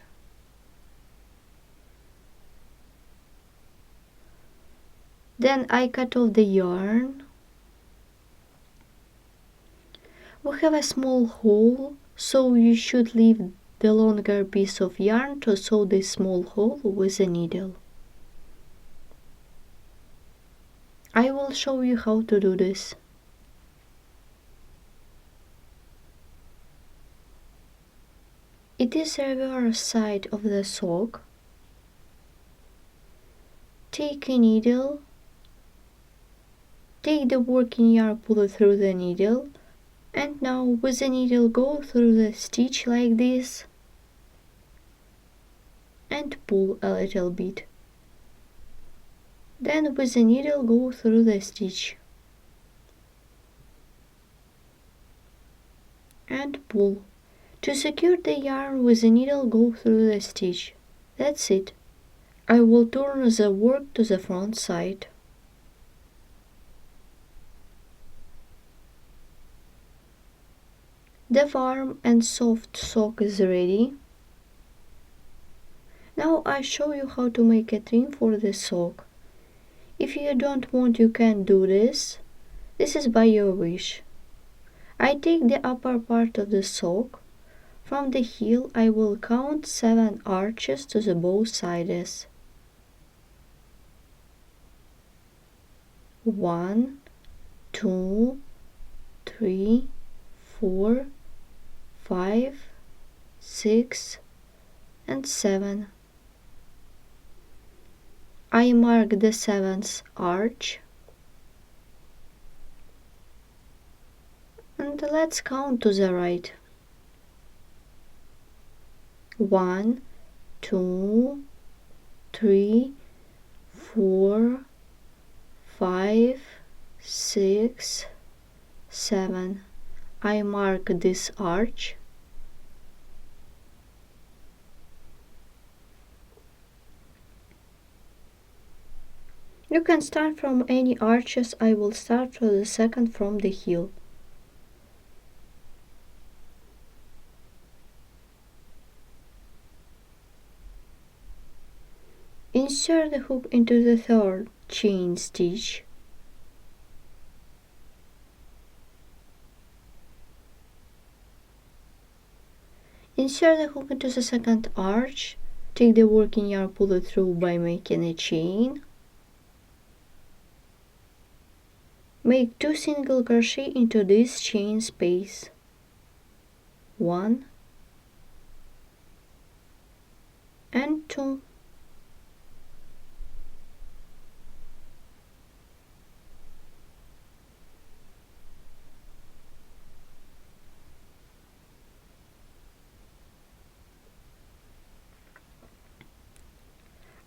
Then I cut off the yarn. We have a small hole, so you should leave the longer piece of yarn to sew this small hole with a needle. I will show you how to do this. It is the reverse side of the sock. Take a needle, take the working yarn, pull it through the needle, and now with the needle go through the stitch like this and pull a little bit. Then with the needle go through the stitch and pull. To secure the yarn with the needle go through the stitch. That's it. I will turn the work to the front side. The warm and soft sock is ready. Now I show you how to make a trim for the sock. If you don't want, you can do this. This is by your wish. I take the upper part of the sock, From the heel I will count 7 arches to the both sides. 1, 2, 3, 4, 5, 6, and 7. I mark the 7th arch. And let's count to the right. 1, 2, 3, 4, 5, 6, 7. I mark this arch. You can start from any arches. I will start for the second from the heel. Insert the hook into the third chain stitch. Insert the hook into the second arch. Take the working yarn, pull it through by making a chain. Make 2 single crochet into this chain space. 1 and 2.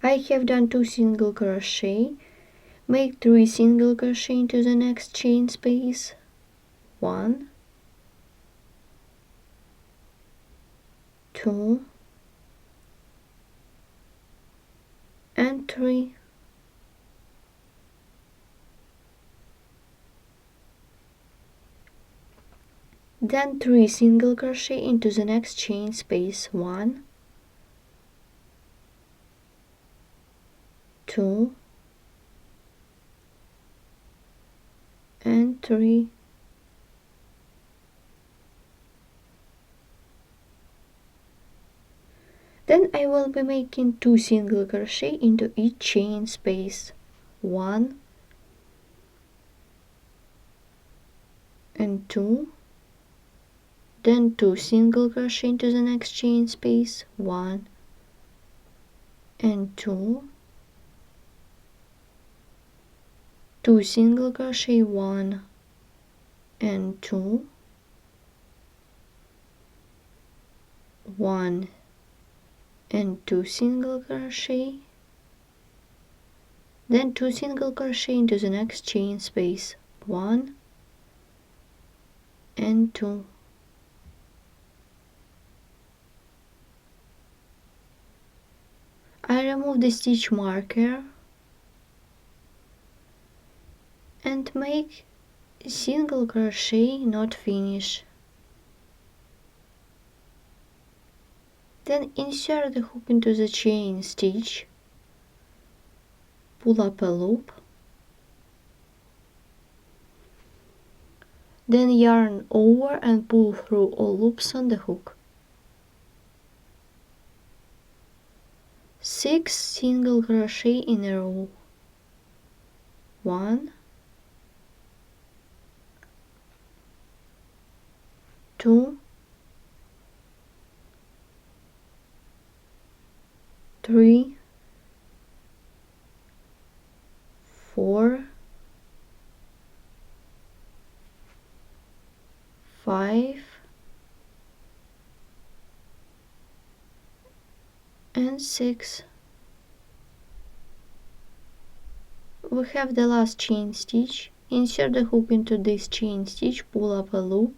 I have done 2 single crochet. Make 3 single crochet into the next chain space. 1, 2, and 3. Then 3 single crochet into the next chain space. 1, 2, and 3. Then I will be making 2 single crochet into each chain space. 1 and 2. Then 2 single crochet into the next chain space. 1 and 2. 2 single crochet, 1 and 2. 1 and 2 single crochet. Then 2 single crochet into the next chain space. 1 and 2. I remove the stitch marker and make single crochet not finish. Then insert the hook into the chain stitch, pull up a loop, then yarn over and pull through all loops on the hook. 6 single crochet in a row. 1, 2, 3, 4, 5, and 6. We have the last chain stitch. Insert the hook into this chain stitch, pull up a loop,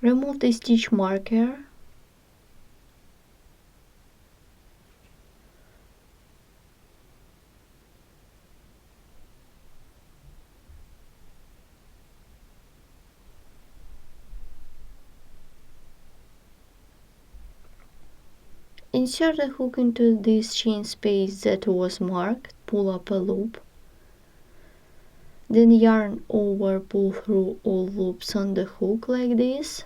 remove the stitch marker, insert the hook into this chain space that was marked, pull up a loop, then yarn over, pull through all loops on the hook like this,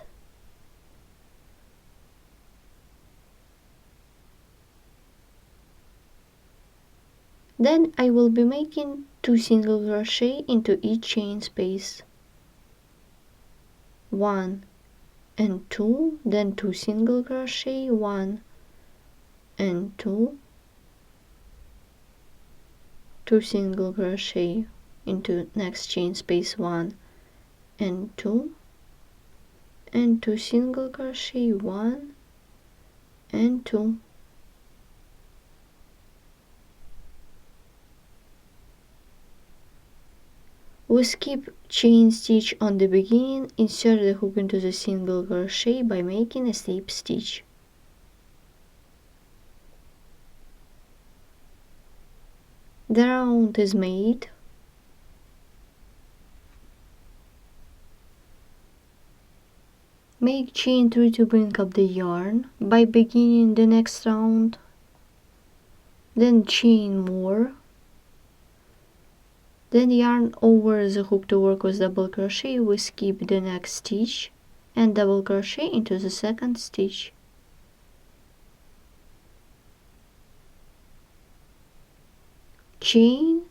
Then I will be making 2 single crochet into each chain space. 1 and 2, then 2 single crochet, 1 and 2, 2 single crochet into next chain space, 1 and 2, and 2 single crochet, 1 and 2. We skip chain stitch on the beginning, insert the hook into the single crochet by making a slip stitch. The round is made. Make chain 3 to bring up the yarn by beginning the next round. Then chain more. Then yarn over the hook to work with double crochet. We skip the next stitch and double crochet into the second stitch. Chain,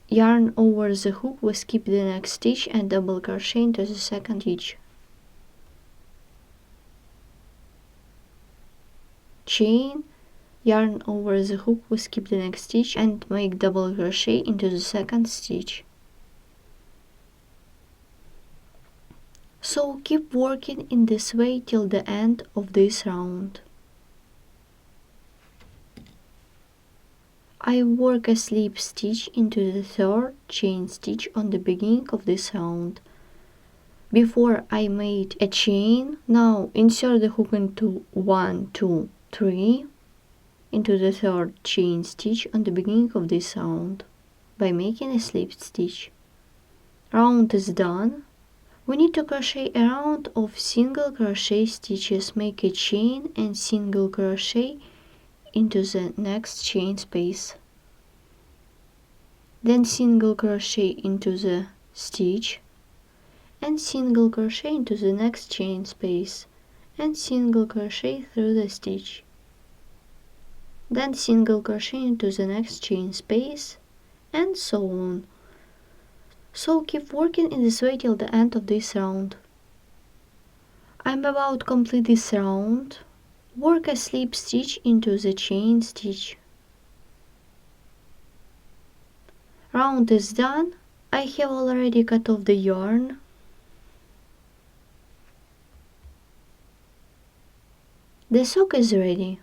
yarn over the hook, we skip the next stitch and double crochet into the second stitch. Chain, yarn over the hook, we skip the next stitch and make double crochet into the second stitch. So keep working in this way till the end of this round. I work a slip stitch into the third chain stitch on the beginning of this round. Before I made a chain, now insert the hook into 1, 2, 3 into the third chain stitch on the beginning of this round by making a slip stitch. Round is done. We need to crochet a round of single crochet stitches. Make a chain and single crochet into the next chain space. Then single crochet into the stitch and single crochet into the next chain space and single crochet through the stitch. Then single crochet into the next chain space, and so on. So keep working in this way till the end of this round. I'm about to complete this round. Work a slip stitch into the chain stitch. Round is done. I have already cut off the yarn. The sock is ready.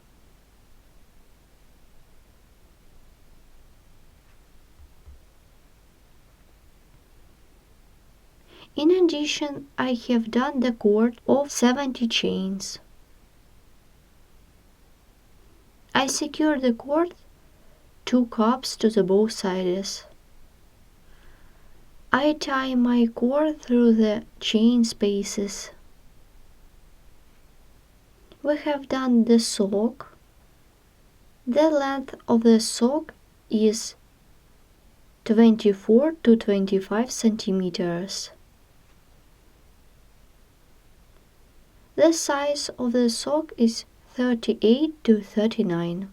In addition, I have done the cord of 70 chains. I secure the cord 2 cups to the both sides. I tie my cord through the chain spaces. We have done the sock. The length of the sock is 24 to 25 centimeters. The size of the sock is 38 to 39.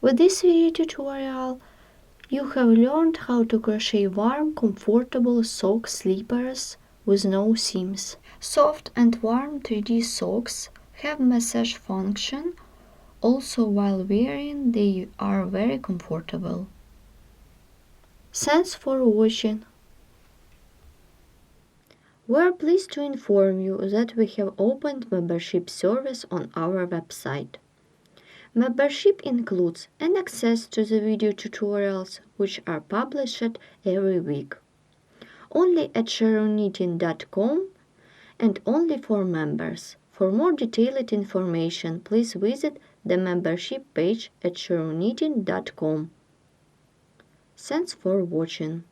With this video tutorial, you have learned how to crochet warm, comfortable sock slippers with no seams. Soft and warm 3D socks have massage function. Also, while wearing, they are very comfortable. Thanks for watching. We are pleased to inform you that we have opened membership service on our website. Membership includes an access to the video tutorials which are published every week. Only at SharonKnitting.com and only for members. For more detailed information, please visit the membership page at SharonKnitting.com. Thanks for watching.